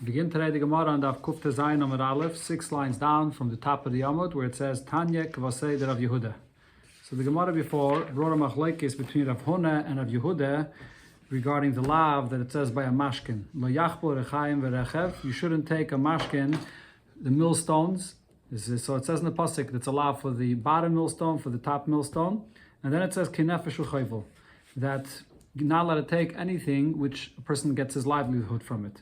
Begin today the Gemara on Daf Kuf Tezayin Amud Aleph, 6 lines down from the top of the Amud, where it says Tanya Kvasei de Rav Yehuda. So the Gemara before brought a machlekes between Rav Huna and Rav Yehuda regarding the lav that it says by a mashkin. Lo yachbo rechaim verechev. You shouldn't take a mashkin, the millstones. So it says in the pasuk that's a lav for the bottom millstone, for the top millstone, and then it says kinefesh uchayvul, that you're not allowed to take anything which a person gets his livelihood from it.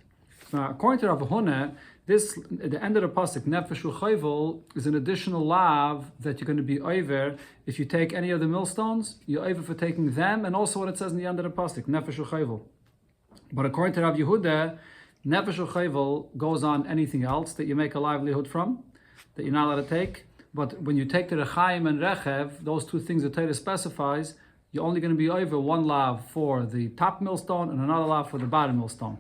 Now, according to Rav Huna, this at the end of the pasuk, nefesh uchayvul, is an additional lav that you're going to be over if you take any of the millstones. You're over for taking them, and also what it says in the end of the pasuk, nefesh uchayvul. But according to Rav Yehuda, nefesh uchayvul goes on anything else that you make a livelihood from, that you're not allowed to take. But when you take the rechaim and rechev, those two things the Torah specifies, you're only going to be over one lav for the top millstone and another lav for the bottom millstone.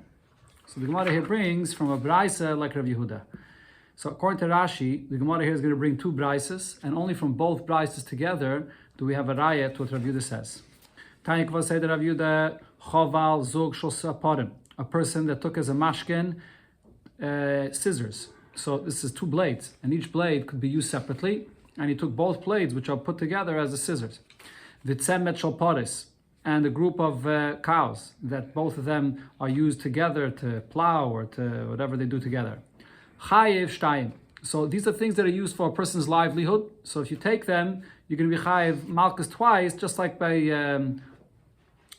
So the Gemara here brings from a braisa like Rav Yehuda. So according to Rashi, the Gemara here is going to bring two braises, and only from both braises together do we have a raya to what Rav Yehuda says. Tanya Kvasei de Rav Yehuda choval zug shlosa parim, a person that took as a mashkin scissors. So this is two blades, and each blade could be used separately, and he took both blades, which are put together as the scissors. Vitzemet shel paris, and a group of cows, that both of them are used together to plow or to whatever they do together. Chayev shtayim. So these are things that are used for a person's livelihood. So if you take them, you're going to be chayev malchus twice, just like by you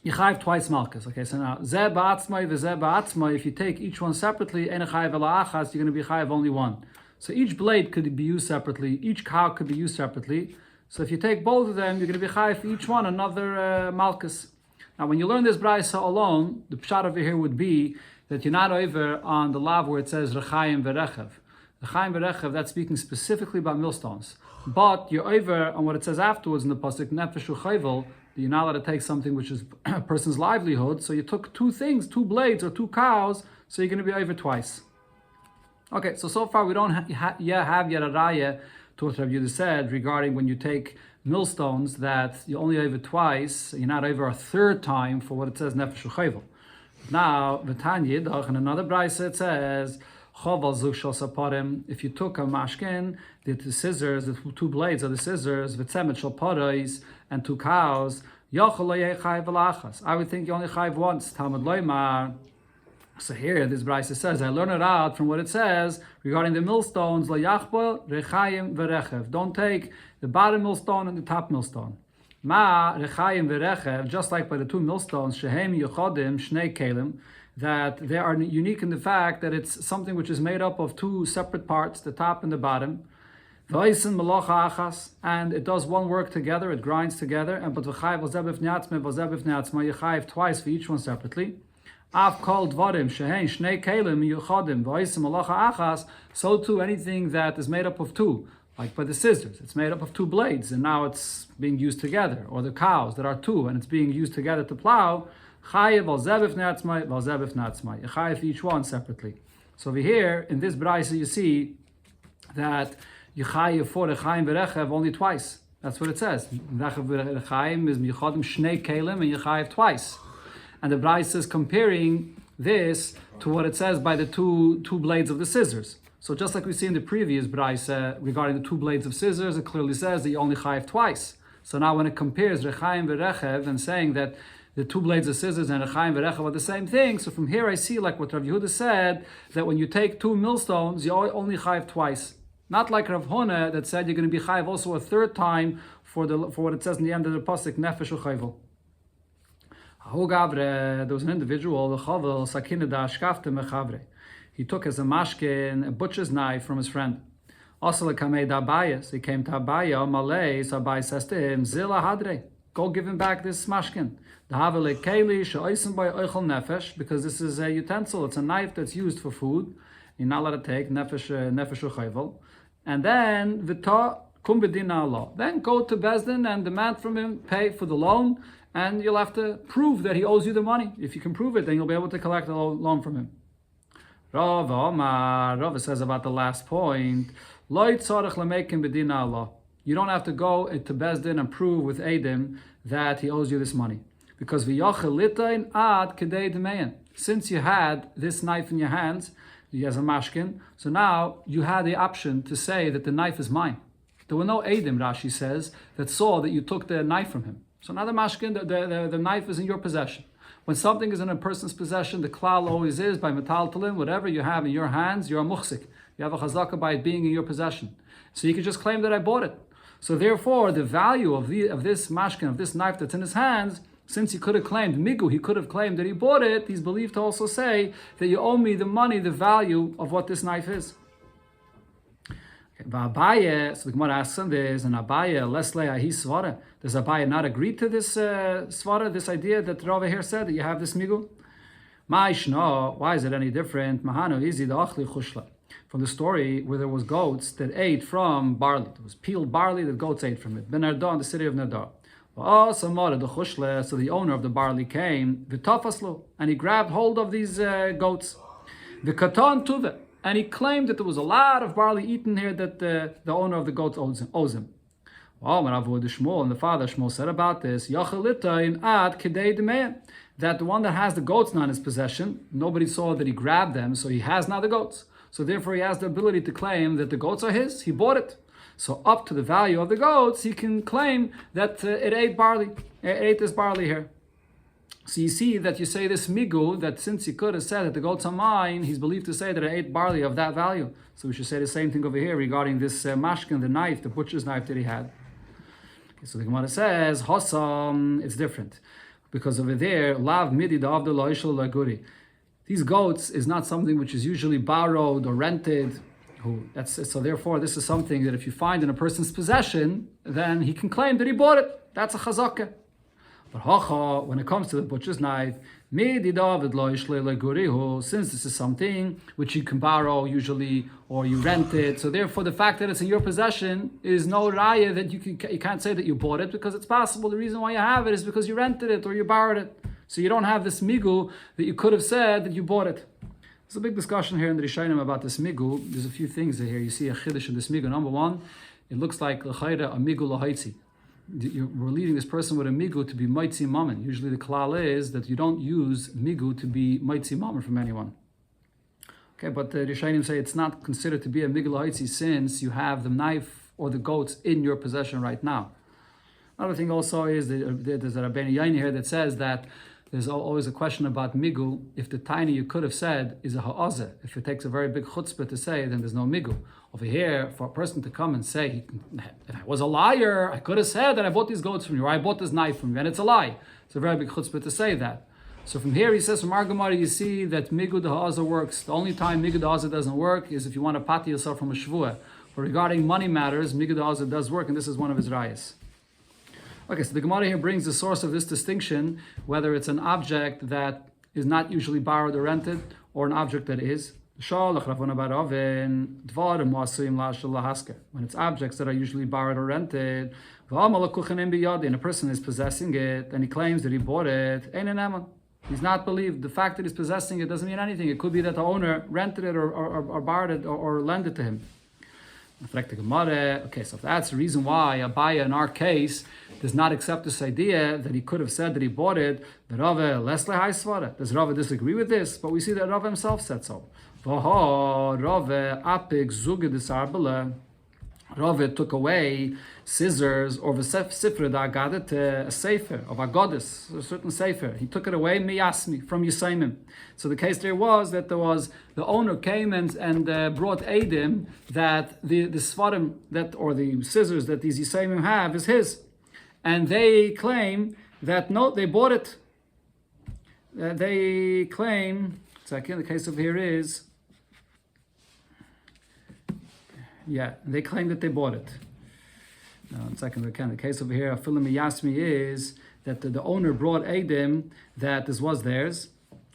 chayev twice malchus. Okay, so now zeh ba'atzmai v'zeh ba'atzmai. If you take each one separately, ein chayev ela achas, you're going to be chayev only one. So each blade could be used separately. Each cow could be used separately. So if you take both of them, you're going to be chayav for each one another malchus. Now, when you learn this brayso alone, the pshat over here would be that you're not over on the lav where it says rechaim verechev. Rechaim verechev, that's speaking specifically about millstones. But you're over on what it says afterwards in the pasuk nefesh uchayvul, that you're not allowed to take something which is a person's livelihood. So you took two things, two blades or two cows, so you're going to be over twice. Okay, so far we don't have yet a raya to what Rav Yehuda said regarding when you take millstones that you only over twice, you're not over a third time for what it says nefesh uchayvul. Now, v'tanya, in another brayse it says choval zug shlosa parim. If you took a mashkin, the scissors, the two blades of the scissors, v'tzemet shel paris, and two cows, yochel lo yeh chayev elachas. I would think you only chayev once. Talmud loymar. So here, this brayse says, I learn it out from what it says regarding the millstones, lo yachbo rechayim verechev. Don't take the bottom millstone and the top millstone. Ma rechayim verechev, just like by the two millstones, shehem yochodim shnei kelim, that they are unique in the fact that it's something which is made up of two separate parts, the top and the bottom. V'oisen melocha achas, and it does one work together, it grinds together, and but v'chayev v'zeh b'fnei atzmai, v'zeh b'fnei atzmai, you chayev twice for each one separately. Av kol dvarim shehein shnei kelim yuchadim v'oisim malacha achas. So too, anything that is made up of two, like by the scissors, it's made up of two blades, and now it's being used together. Or the cows that are two, and it's being used together to plow. Chayev v'zeh b'fnei atzmai, v'zeh b'fnei atzmai. You chayev each one separately. So over here in this brayse you see that you chayev for rechaim v'rechev only twice. That's what it says. Rechev v'rechaim is yuchadim shnei kelim, and you chayev twice. And the brayse is comparing this to what it says by the two blades of the scissors. So just like we see in the previous brayse regarding the two blades of scissors, it clearly says that you only chayev twice. So now when it compares rechaim v'rechev and saying that the two blades of scissors and rechaim v'rechev are the same thing, so from here I see, like what Rav Yehuda said, that when you take two millstones, you only chayev twice. Not like Rav Huna that said you're going to be chayev also a third time for what it says in the end of the pasuk nefesh uchayvul. There was an individual, he took as a mashkin a butcher's knife from his friend. Also, he came to Abaya, Malay, so Abaya says to him, Zila hadre, go give him back this mashkin. Because this is a utensil, it's a knife that's used for food. You're not allowed to take nefesh uchayvul. And then v'ta kum b'dina Allah. Then go to Bezdin and demand from him, pay for the loan, and you'll have to prove that he owes you the money. If you can prove it, then you'll be able to collect the loan from him. Rava says about the last point, you don't have to go to Bezdin and prove with Eidim that he owes you this money. Because since you had this knife in your hands, he has a mashkin. So now you had the option to say that the knife is mine. There were no Eidim, Rashi says, that saw that you took the knife from him. So now the mashkin, the knife is in your possession. When something is in a person's possession, the klal always is, by metal talim, whatever you have in your hands, you're a muhsik. You have a chazaka by it being in your possession. So you can just claim that I bought it. So therefore, the value of this mashkin, of this knife that's in his hands, since he could have claimed migu, he could have claimed that he bought it, he's believed to also say that you owe me the money, the value of what this knife is. Abaye, so the Gemara asks on this, and Abaye, Lesle ahi svara. Does Abaye not agree to this svara, this idea that Rava here said, that you have this migu? Ma'ishno, why is it any different? Mahano izi da'achli chushla. From the story where there was goats that ate from barley. There was peeled barley that goats ate from it. Ben Ardor, in the city of Nardar. So the owner of the barley came, and he grabbed hold of these goats. The katan tuve. And he claimed that there was a lot of barley eaten here that the owner of the goats owes him. And the father Shmuel said about this, that the one that has the goats now in his possession, nobody saw that he grabbed them, so he has now the goats. So therefore he has the ability to claim that the goats are his, he bought it. So up to the value of the goats, he can claim that it ate this barley here. So you see that you say this migu, that since he could have said that the goats are mine, he's believed to say that it ate barley of that value. So we should say the same thing over here regarding this mashkin, the knife, the butcher's knife that he had. Okay, so the Gemara says, Hossam, it's different. Because over there, lav midi da'avda lo'ishal laguri. These goats is not something which is usually borrowed or rented. So therefore, this is something that if you find in a person's possession, then he can claim that he bought it. That's a chazakah. But when it comes to the butcher's knife, since this is something which you can borrow usually or you rent it, so therefore the fact that it's in your possession is no raya that you can't say that you bought it, because it's possible the reason why you have it is because you rented it or you borrowed it. So you don't have this migu that you could have said that you bought it. There's a big discussion here in the Rishonim about this migu. There's a few things here. You see a chiddush in this migu. Number one, it looks like l'chayra a migu l'haitzi. We're leading this person with a migu to be maitzi mammon. Usually the klal is that you don't use migu to be maitzi mammon from anyone. Okay, but the Rishonim say it's not considered to be a migu l'haitzi since you have the knife or the goats in your possession right now. Another thing also is that there's a Rabbeinu Yaini here that says that there's always a question about migu. If the tiny you could have said is a ha'azeh, if it takes a very big chutzpah to say, then there's no migu. Over here, for a person to come and say, if I was a liar, I could have said that I bought these goats from you, or I bought this knife from you, and it's a lie. It's a very big chutzpah to say that. So from here, he says, from our Gemara, you see that migu the ha'azeh works. The only time migu the ha'azeh doesn't work is if you want to pati yourself from a shvuah. But regarding money matters, migu the ha'azeh does work, and this is one of his rayas. Okay, so the Gemara here brings the source of this distinction, whether it's an object that is not usually borrowed or rented, or an object that is. When it's objects that are usually borrowed or rented, and a person is possessing it, and he claims that he bought it, he's not believed. The fact that he's possessing it doesn't mean anything. It could be that the owner rented it or borrowed it or lent it to him. Okay, so if that's the reason why Abaya in our case does not accept this idea that he could have said that he bought it, does Rava disagree with this? But we see that Rava himself said so. Rava took away scissors or v'sifra da'agadet, a sefer of a goddess, a certain sefer. He took it away miyasmi from Yisaimim. So the case there was that the owner came and brought Eidim that the svarim that or the scissors that these Yisaimim have is his, and they claim that no, they bought it. They claim. Second, the case of here is. Yeah, they claim that they bought it. Second, again, the case over here, Afilim Yasmi, is that the owner brought Eidim that this was theirs,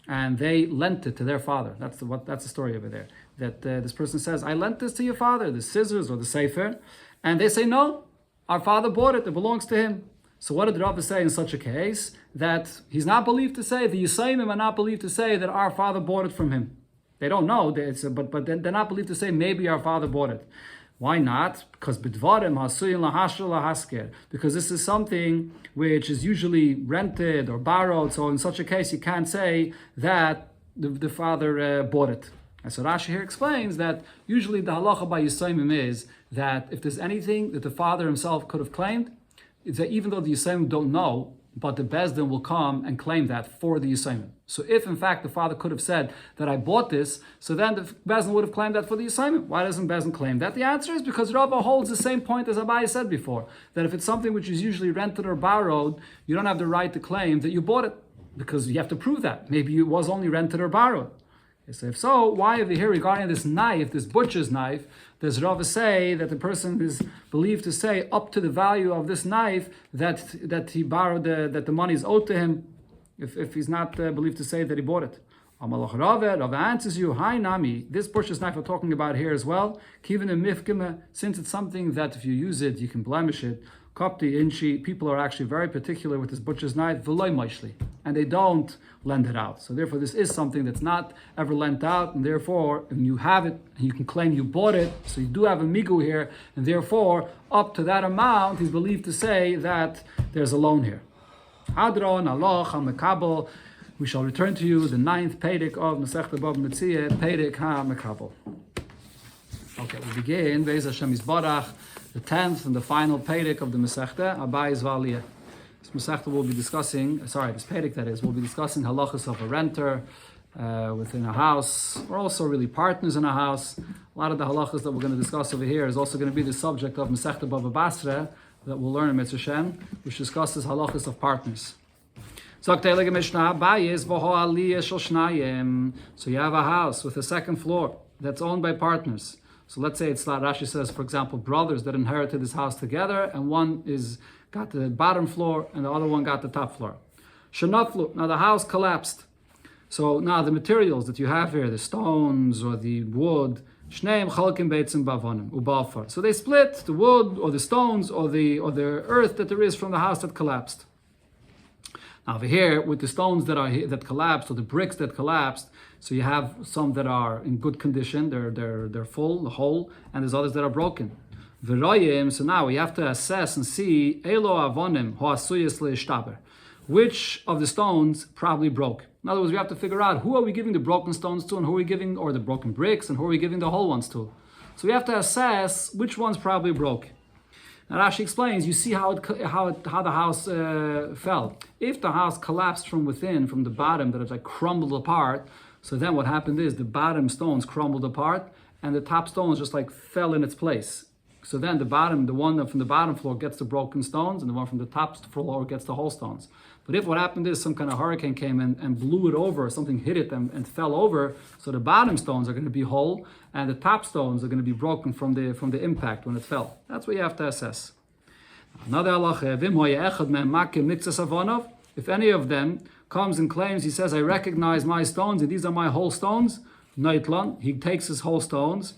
and they lent it to their father. That's the story over there. That this person says, I lent this to your father, the scissors or the sefer, and they say, no, our father bought it, it belongs to him. So what did Rava say in such a case? That he's not believed to say, the Yisayimim are not believed to say that our father bought it from him. They don't know, but they're not believed to say maybe our father bought it. Why not? Because because this is something which is usually rented or borrowed. So in such a case, you can't say that the father bought it. And so Rashi here explains that usually the halacha by Yisayimim is that if there's anything that the father himself could have claimed, it's that even though the Yisayimim don't know, but the Bezdin will come and claim that for the Yisayimim. So if in fact the father could have said that I bought this, so then the Bezdin would have claimed that for the Yisayimim. Why doesn't Bezdin claim that? The answer is because Rava holds the same point as Abai said before, that if it's something which is usually rented or borrowed, you don't have the right to claim that you bought it, because you have to prove that. Maybe it was only rented or borrowed. So if so, why over here regarding this knife, this butcher's knife, does Rava say that the person is believed to say up to the value of this knife that he borrowed, that the money is owed to him, if he's not believed to say that he bought it? Rava answers you, hi Nami, this butcher's knife we're talking about here as well, since it's something that if you use it, you can blemish it. Kopti inchi, people are actually very particular with this butcher's knife, and they don't lend it out. So therefore this is something that's not ever lent out, and therefore when you have it, you can claim you bought it, so you do have a migu here, and therefore up to that amount he's believed to say that there's a loan here. Hadron, aloch, ha-mekabel. We shall return to you the 9th Peirik of Masechta Bava Metzia, Peirik ha-mekabel. Okay, we begin, Be'ez Hashem Yisbarach, the 10th and the final Peirik of the Masechta, Abayis Valiyah. This Masechta will be discussing, this Peirik that is, we'll be discussing halachas of a renter within a house, or also really partners in a house. A lot of the halachas that we're going to discuss over here is also going to be the subject of Masechta Bava Basra that we'll learn in Mitzvah Shem, which discusses halachas of partners. So you have a house with a second floor that's owned by partners. So let's say it's like Rashi says, for example, brothers that inherited this house together, and one got the bottom floor and the other one got the top floor. Shenaflu, now the house collapsed. So now the materials that you have here, the stones or the wood, shneim chalkim beitzim bavonim ubalfar. So they split the wood or the stones or the earth that there is from the house that collapsed. Now over here, with the stones that collapsed or the bricks that collapsed, so you have some that are in good condition, they're full, the whole, and there's others that are broken. V'royim, so now we have to assess and see elo avonim hoasuyas leishtaber, which of the stones probably broke. In other words, we have to figure out who are we giving the broken stones to, and who are we giving, or the broken bricks, and who are we giving the whole ones to. So we have to assess which ones probably broke. Now Rashi explains, you see how the house fell. If the house collapsed from within, from the bottom, that it like crumbled apart, so then what happened is the bottom stones crumbled apart, and the top stones just like fell in its place. So then the one from the bottom floor gets the broken stones, and the one from the top floor gets the whole stones. But if what happened is some kind of hurricane came in and blew it over, something hit it and fell over, so the bottom stones are going to be whole, and the top stones are going to be broken from the impact when it fell. That's what you have to assess. Another halacha, if any of them comes and claims, he says, I recognize my stones, and these are my whole stones, he takes his whole stones,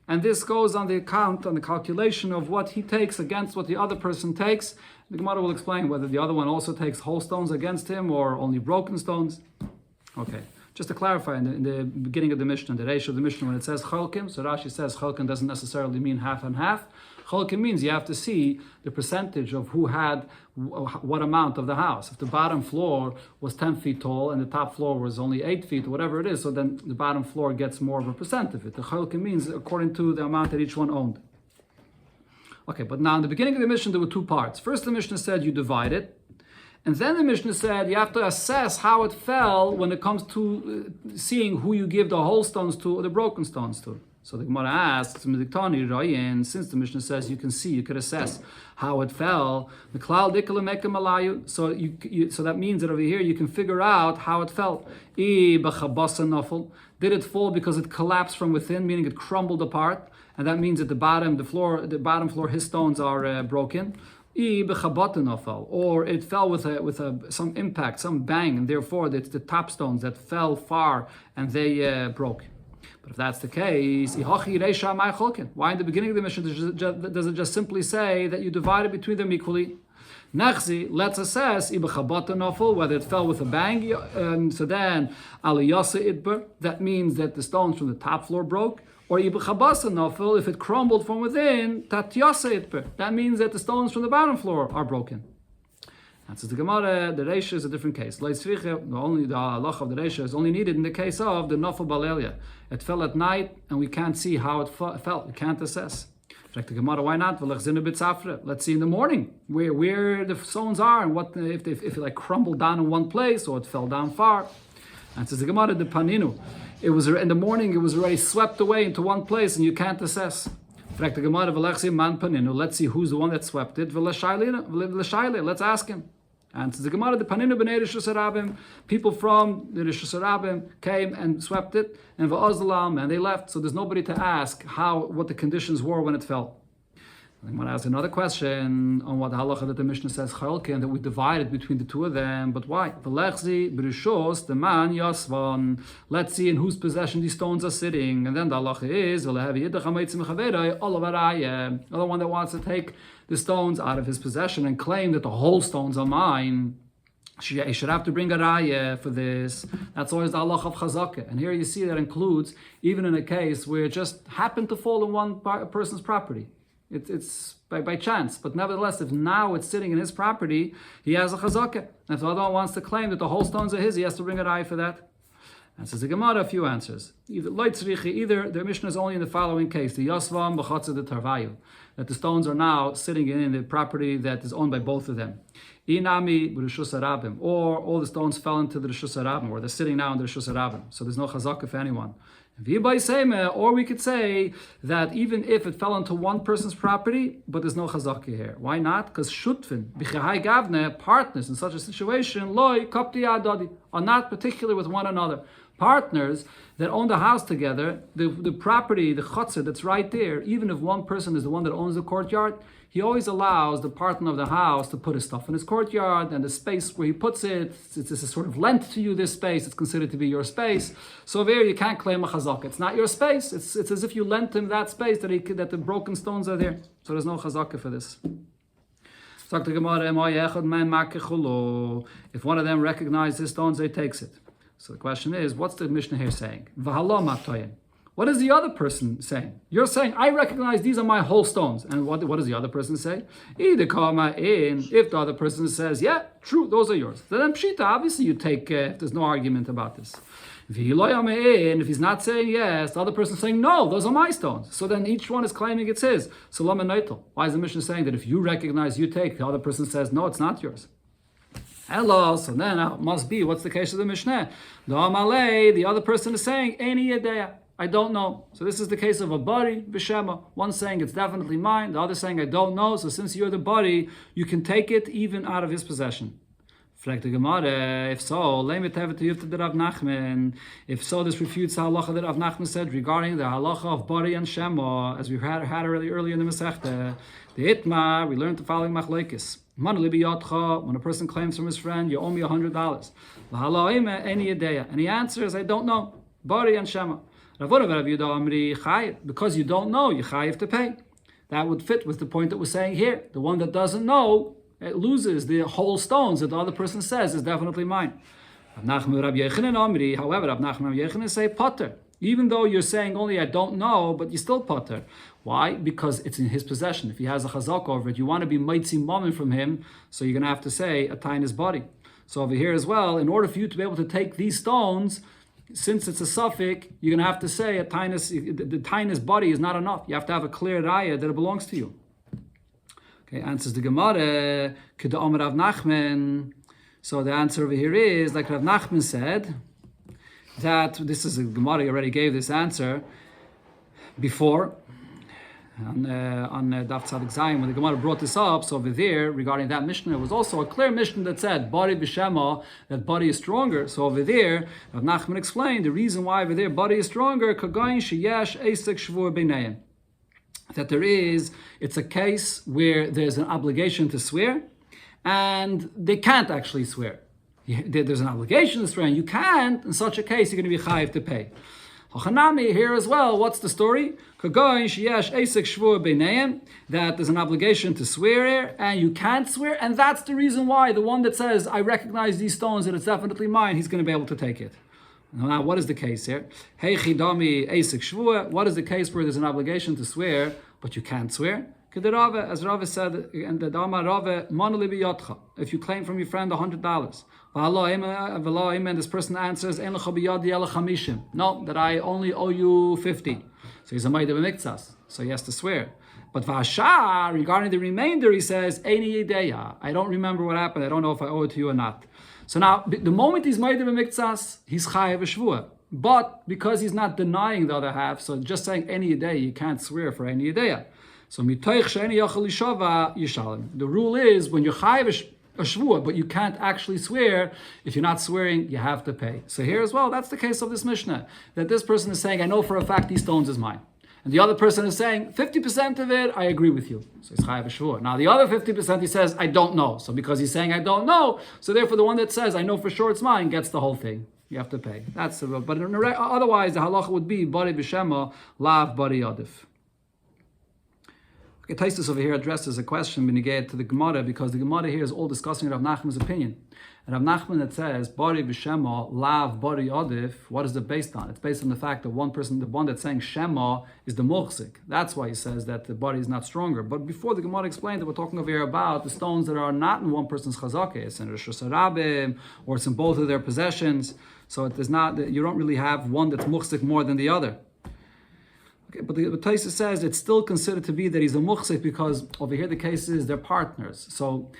and this goes on the account, on the calculation of what he takes against what the other person takes. The Gemara will explain whether the other one also takes whole stones against him or only broken stones. Okay, just to clarify, in the beginning of the Mishnah, the Reish of the Mishnah, when it says chalkim, so Rashi says chalkim doesn't necessarily mean half and half. Chalkim means you have to see the percentage of who had what amount of the house. If the bottom floor was 10 feet tall and the top floor was only 8 feet, or whatever it is, so then the bottom floor gets more of a percent of it. The chalkim means according to the amount that each one owned. Okay, but now in the beginning of the Mishnah there were two parts. First the Mishnah said you divide it, and then the Mishnah said you have to assess how it fell when it comes to seeing who you give the whole stones to or the broken stones to. So the Gemara asks, since the Mishnah says you can see, you could assess how it fell. So that means that over here you can figure out how it fell. Did it fall because it collapsed from within, meaning it crumbled apart, and that means that the bottom floor, his stones are broken. Or it fell with some impact, some bang, and therefore it's the top stones that fell far and they broke. But if that's the case, why in the beginning of the Mishnah does it just simply say that you divide it between them equally? Nechzi, let's assess whether it fell with a bang, so then that means that the stones from the top floor broke, or if it crumbled from within, that means that the stones from the bottom floor are broken. Answers the Gemara, the Reisha is a different case. The halach of the Reisha is only needed in the case of the Nafal Balelia. It fell at night and we can't see how it fell. We can't assess. The Gemara, why not? Let's see in the morning where the stones are and what if it like crumbled down in one place or it fell down far. And says the Gemara, the Paninu, it was in the morning. It was already swept away into one place and you can't assess. Let's see who's the one that swept it. Let's ask him. And says the Gemara, the Paninu b'nei Rishus Harabim, people from the Rishus Harabim came and swept it, and v'ozlam, and they left. So there's nobody to ask what the conditions were when it fell. I'm going to ask another question on what the halacha that the Mishnah says chalke, and that we divided between the two of them. But why? V'lechzi b'rishos the man yasvan. Let's see in whose possession these stones are sitting. And then the halacha is another one that wants to take the stones out of his possession and claim that the whole stones are mine. He should have to bring a raya for this. That's always the halacha of chazakah. And here you see that includes even in a case where it just happened to fall in one person's property. It's by chance, but nevertheless, if now it's sitting in his property, he has a chazakah. And if the other one wants to claim that the whole stones are his, he has to bring a raya for that. And says the Gemara, a few answers. Either the Mishnah is only in the following case: the yasvam b'chatzah the tarvayu, that the stones are now sitting in the property that is owned by both of them. Inami b'rishus harabim, or all the stones fell into the rishus harabim, or they're sitting now in the rishus harabim. So there's no chazakah for anyone. Or we could say that even if it fell into one person's property, but there's no chazakah here. Why not? Because shutfin, b'chehai gavne, partners in such a situation, loy kapti adadi, are not particular with one another. Partners that own the house together, the property, the chutzah that's right there, even if one person is the one that owns the courtyard, he always allows the partner of the house to put his stuff in his courtyard, and the space where he puts it, it's a sort of lent to you, this space, it's considered to be your space. So there you can't claim a chazakah. It's not your space. It's as if you lent him that space that the broken stones are there. So there's no chazakah for this. If one of them recognizes his stones, he takes it. So the question is, what's the Mishnah here saying? What is the other person saying? You're saying, I recognize these are my whole stones. And what does the other person say? If the other person says, yeah, true, those are yours. Then pshita, obviously you take, there's no argument about this. If he's not saying yes, the other person is saying, no, those are my stones. So then each one is claiming it's his. So why is the Mishnah saying that if you recognize, you take, the other person says, no, it's not yours? Hello, so then it must be, what's the case of the Mishnah? The other person is saying, Eini Yedeya, I don't know. So this is the case of a bari b'shema. One saying it's definitely mine, the other saying I don't know. So since you're the bari, you can take it even out of his possession. If so, if so, this refutes the halacha that Rav Nachman said regarding the halacha of bari and shema, as we had earlier in the Masechta. The Itmar, we learned the following machlokes. When a person claims from his friend, you owe me $100. And he answers, I don't know. Bari and shema. Because you don't know, you chayiv to pay. That would fit with the point that we're saying here. The one that doesn't know, it loses the whole stones that the other person says is definitely mine. However, Rav Nachman and Yechanan say potter. Even though you're saying only I don't know, but you still potter. Why? Because it's in his possession. If he has a chazak over it, you want to be mitzi mammon from him, so you're going to have to say a tainis body. So over here as well, in order for you to be able to take these stones, since it's a suffix, you're going to have to say the tainis body is not enough. You have to have a clear raya that it belongs to you. Okay, answers the Gemara, Keda Omer Rav Nachman. So the answer over here is, like Rav Nachman said, that this is a Gemara already gave this answer before on Daf Tzadik Zayin when the Gemara brought this up. So over there regarding that Mishnah, it was also a clear Mishnah that said bari b'shema, that bari is stronger. So over there Rav Nachman explained the reason why over there bari is stronger. Kagayin sheyesh eisek shvur b'neiim, that it's a case where there's an obligation to swear and they can't actually swear. There's an obligation to swear and you can't. In such a case, you're going to be chayiv to pay. Hachanami here as well. What's the story? That there's an obligation to swear here and you can't swear, and that's the reason why the one that says I recognize these stones and it's definitely mine, he's going to be able to take it. Now, what is the case here? What is the case where there's an obligation to swear but you can't swear? As Rava said, and the Dama Rava, if you claim from your friend $100, and this person answers, no, that I only owe you 50. So he's a Bava Metzia, so he has to swear. But Vasha, regarding the remainder, he says, I don't remember what happened. I don't know if I owe it to you or not. So now, the moment he's Bava Metzia, he's Chayav Shvua. But because he's not denying the other half, so just saying any day, you can't swear for any day. So mitoich she'eni yachal lishava yishalim. The rule is when you're chayav a shvua, but you can't actually swear. If you're not swearing, you have to pay. So here as well, that's the case of this Mishnah. That this person is saying, I know for a fact these stones is mine. And the other person is saying, 50% of it, I agree with you. So he's chayav a shvua. Now the other 50% he says, I don't know. So because he's saying I don't know, so therefore the one that says, I know for sure it's mine, gets the whole thing. You have to pay. That's the rule. But otherwise, the halacha would be bari b'shema, lav bari yadif. Okay, Taisus over here addresses a question beniged to the Gemara, because the Gemara here is all discussing Rav Nachman's opinion. And Rav Nachman that says bari b'shema, lav bari yadif, what is it based on? It's based on the fact that one person, the one that's saying shema, is the muhsik. That's why he says that the body is not stronger. But before the Gemara explained that we're talking over here about the stones that are not in one person's chazakah, it's in Rosh Hashanah, or it's in both of their possessions. So it is not, you don't really have one that's muhsik more than the other. Okay, but the Taisa says it's still considered to be that he's a muhsik because over here the case is they're partners. So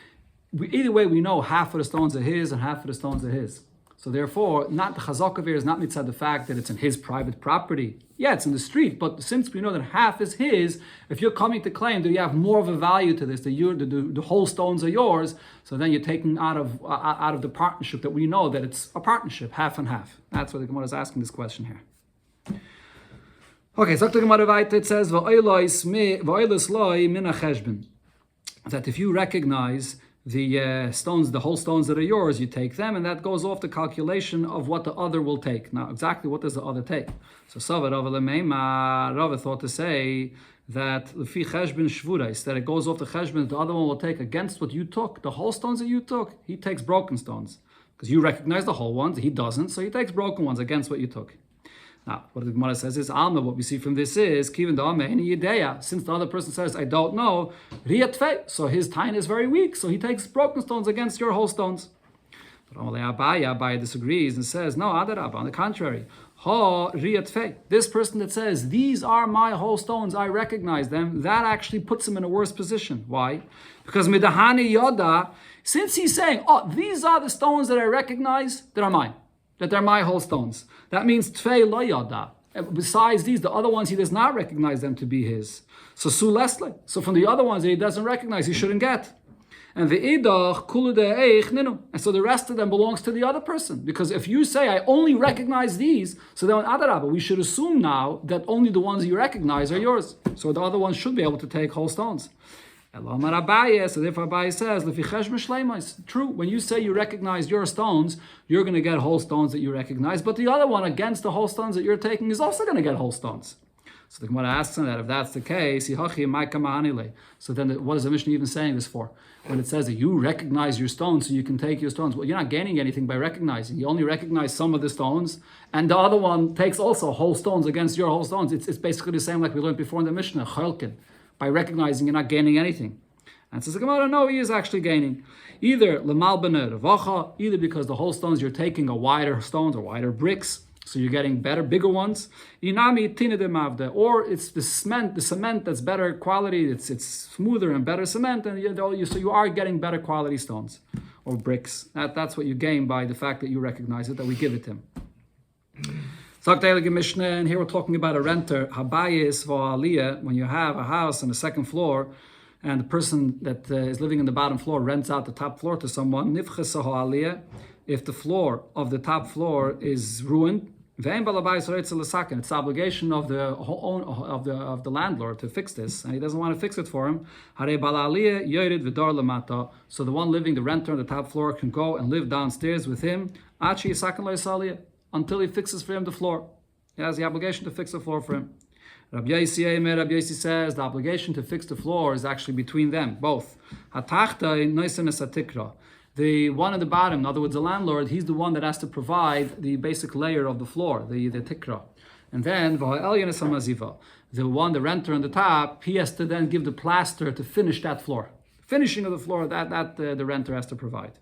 either way we know half of the stones are his and half of the stones are his. So therefore, not the chazak over here is not mitzad the fact that it's in his private property. Yeah, it's in the street, but since we know that half is his, if you're coming to claim that you have more of a value to this, that the whole stones are yours, so then you're taking out of the partnership that we know that it's a partnership, half and half. That's why the Gemara is asking this question here. Okay, so the Gemara weiter, it says, that if you recognize the stones, the whole stones that are yours, you take them, and that goes off the calculation of what the other will take. Now, exactly what does the other take? So, Rava thought to say that that it goes off the cheshbon, the other one will take against what you took, the whole stones that you took. He takes broken stones because you recognize the whole ones. He doesn't, so he takes broken ones against what you took. Now, what the Gemara says is, Alma, what we see from this is, Kivan Da'ame, any Yedeya, since the other person says, I don't know, Riyat so his tain is very weak, so he takes broken stones against your whole stones. But Abaye disagrees and says, no, Adarab, on the contrary, Ha Riyat this person that says, these are my whole stones, I recognize them, that actually puts him in a worse position. Why? Because Midahani Yoda, since he's saying, oh, these are the stones that I recognize, that are mine. That they're my whole stones. That means Tvei lo yada. Besides these, the other ones, he does not recognize them to be his. So Su Leslie. So from the other ones that he doesn't recognize, he shouldn't get. And the idach kulu de'eich ninu. And so the rest of them belongs to the other person. Because if you say, I only recognize these, so then adarabah, we should assume now that only the ones you recognize are yours. So the other ones should be able to take whole stones. So therefore Abaye says, true, when you say you recognize your stones, you're going to get whole stones that you recognize, but the other one against the whole stones that you're taking is also going to get whole stones. So the Gemara asks him that if that's the case, so then what is the Mishnah even saying this for? When it says that you recognize your stones so you can take your stones, well, you're not gaining anything by recognizing. You only recognize some of the stones, and the other one takes also whole stones against your whole stones. It's basically the same like we learned before in the Mishnah, cholkin. By recognizing you're not gaining anything. And says the Gemara, no, he is actually gaining. Either lemal b'ner revacha, either because the whole stones you're taking are wider stones or wider bricks, so you're getting better, bigger ones. Inami tina de mavde, or it's the cement that's better quality, it's smoother and better cement, and so you are getting better quality stones or bricks. That's what you gain by the fact that you recognize it, that we give it to him. And here we're talking about a renter, habayis v'aliyah, when you have a house on the second floor, and the person that is living in the bottom floor rents out the top floor to someone, if the floor of the top floor is ruined, it's the obligation of the landlord to fix this, and he doesn't want to fix it for him. So the one living, the renter on the top floor, can go and live downstairs with him until he fixes for him the floor. He has the obligation to fix the floor for him. Rabbi Yossi says the obligation to fix the floor is actually between them, both. The one at the bottom, in other words, the landlord, he's the one that has to provide the basic layer of the floor, the tikra. And then the one, the renter on the top, he has to then give the plaster to finish that floor. Finishing of the floor, that the renter has to provide.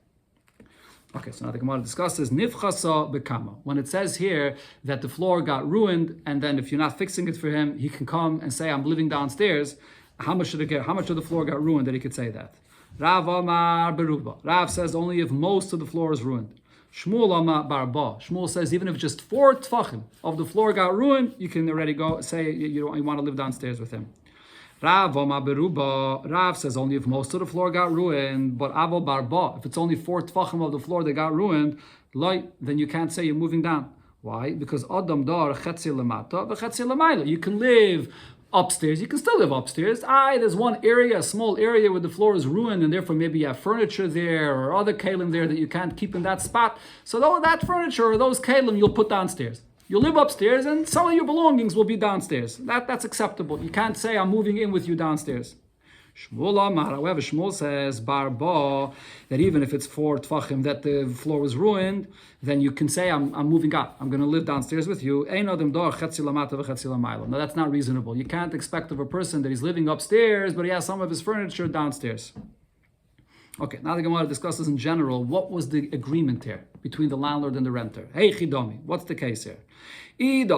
Okay, so now the Gemara discusses nifchasa bekama. When it says here that the floor got ruined, and then if you're not fixing it for him, he can come and say, I'm living downstairs. How much should it get? How much of the floor got ruined that he could say that? Rav Amar Beruba. Rav says only if most of the floor is ruined. Shmuel Amar Barba. Shmuel says even if just 4 tfachim of the floor got ruined, you can already go say you want to live downstairs with him. Rav Amar Beruba. Rav says only if most of the floor got ruined, but Avo Barba, if it's only 4 tfachim of the floor that got ruined, then you can't say you're moving down. Why? Because Adam Dar Chetzi Lamata v'Chetzi Lamayla. You can live upstairs, you can still live upstairs. There's one area, a small area where the floor is ruined, and therefore maybe you have furniture there or other kalim there that you can't keep in that spot. So that furniture or those kalim you'll put downstairs. You'll live upstairs, and some of your belongings will be downstairs. That's acceptable. You can't say I'm moving in with you downstairs. Shmuel Amar, however, Shmuel says Barba that even if it's 4 tfachim that the floor was ruined, then you can say I'm moving up. I'm going to live downstairs with you. Now that's not reasonable. You can't expect of a person that he's living upstairs, but he has some of his furniture downstairs. Okay, now the Gemara discusses in general what was the agreement here between the landlord and the renter. Hey Chidomi, what's the case here? If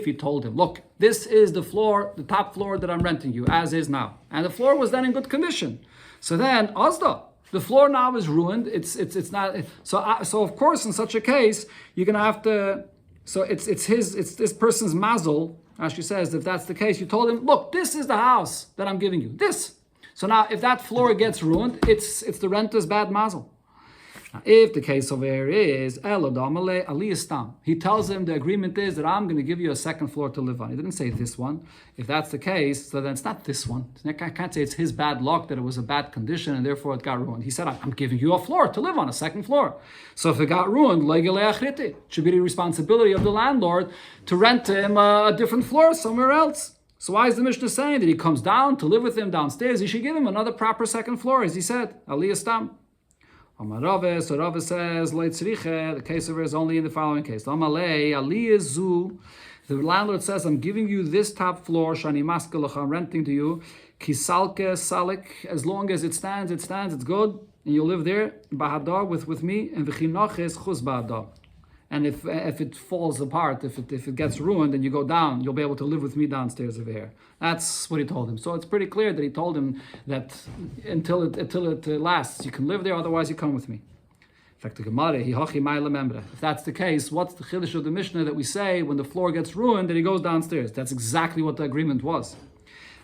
he told him, look, this is the floor, the top floor that I'm renting you, as is now, and the floor was then in good condition, so then Azda, the floor now is ruined. It's not. So of course in such a case you're gonna have to. So it's this person's mazel. As she says, if that's the case, you told him, look, this is the house that I'm giving you. This. So now if that floor gets ruined, it's the renter's bad mazel. Now, if the case over here is he tells him the agreement is that I'm going to give you a second floor to live on. He didn't say this one. If that's the case, so then it's not this one. I can't say it's his bad luck that it was a bad condition and therefore it got ruined. He said, I'm giving you a floor to live on, a second floor. So if it got ruined, it should be the responsibility of the landlord to rent him a different floor somewhere else. So why is the Mishnah saying that he comes down to live with him downstairs? He should give him another proper second floor, as he said. Aliyah Stam. So Rava says, the case over is only in the following case. The landlord says, I'm giving you this top floor, Shani Maskalach, I'm renting to you, Kisalke Salik, as long as it stands, it's good, and you'll live there, Bahadar, with me, and V'chinoches Chuz Bahadar. And if it falls apart, if it gets ruined and you go down, you'll be able to live with me downstairs over here. That's what he told him. So it's pretty clear that he told him that until it lasts, you can live there, otherwise you come with me. In fact, the Gemara, if that's the case, what's the chiddush of the Mishnah that we say when the floor gets ruined that he goes downstairs? That's exactly what the agreement was.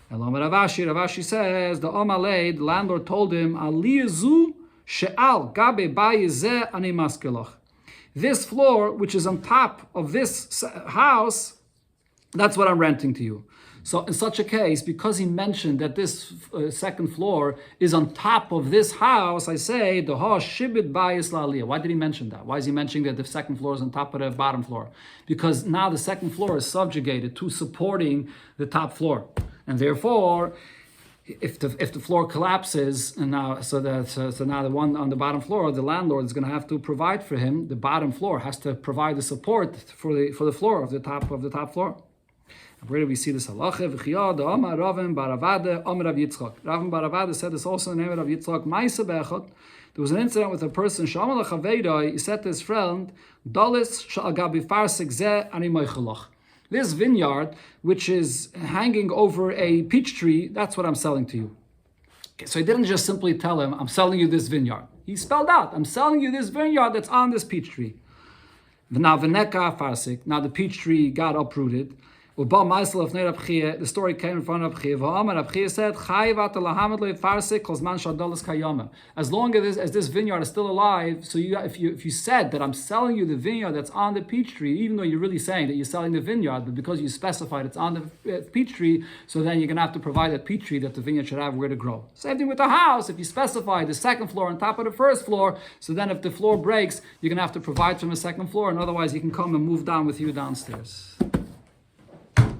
And Ravashi says, the landlord told him, Aliyazu she'al gabe bayizeh ani maskelach. This floor, which is on top of this house, that's what I'm renting to you. So in such a case, because he mentioned that this second floor is on top of this house, I say, shibit bayis la'aliyah. Why did he mention that? Why is he mentioning that the second floor is on top of the bottom floor? Because now the second floor is subjugated to supporting the top floor. And therefore, if the floor collapses, and now so now the one on the bottom floor, the landlord is going to have to provide for him. The bottom floor has to provide the support for the floor of the top floor. Where do we see this halacha? Amar Ravim Baravada Amar Rav Yitzchak. Ravim Baravada said this also in the name of Rav Yitzchak. Ma'aseh be'echad. There was an incident with a person. Shamal Chaveidai. He said to his friend, "Dalis sha'agabi farsik zeh ani moichelach." This vineyard, which is hanging over a peach tree, that's what I'm selling to you. Okay, so he didn't just simply tell him, I'm selling you this vineyard. He spelled out, I'm selling you this vineyard that's on this peach tree. Now the peach tree got uprooted. The story came in front of Rav Chiya. Rav Chiya said, as long as this vineyard is still alive, so if you said that I'm selling you the vineyard that's on the peach tree, even though you're really saying that you're selling the vineyard, but because you specified it's on the peach tree, so then you're going to have to provide that peach tree that the vineyard should have where to grow. Same thing with the house. If you specify the second floor on top of the first floor, so then if the floor breaks, you're going to have to provide from the second floor, and otherwise you can come and move down with you downstairs.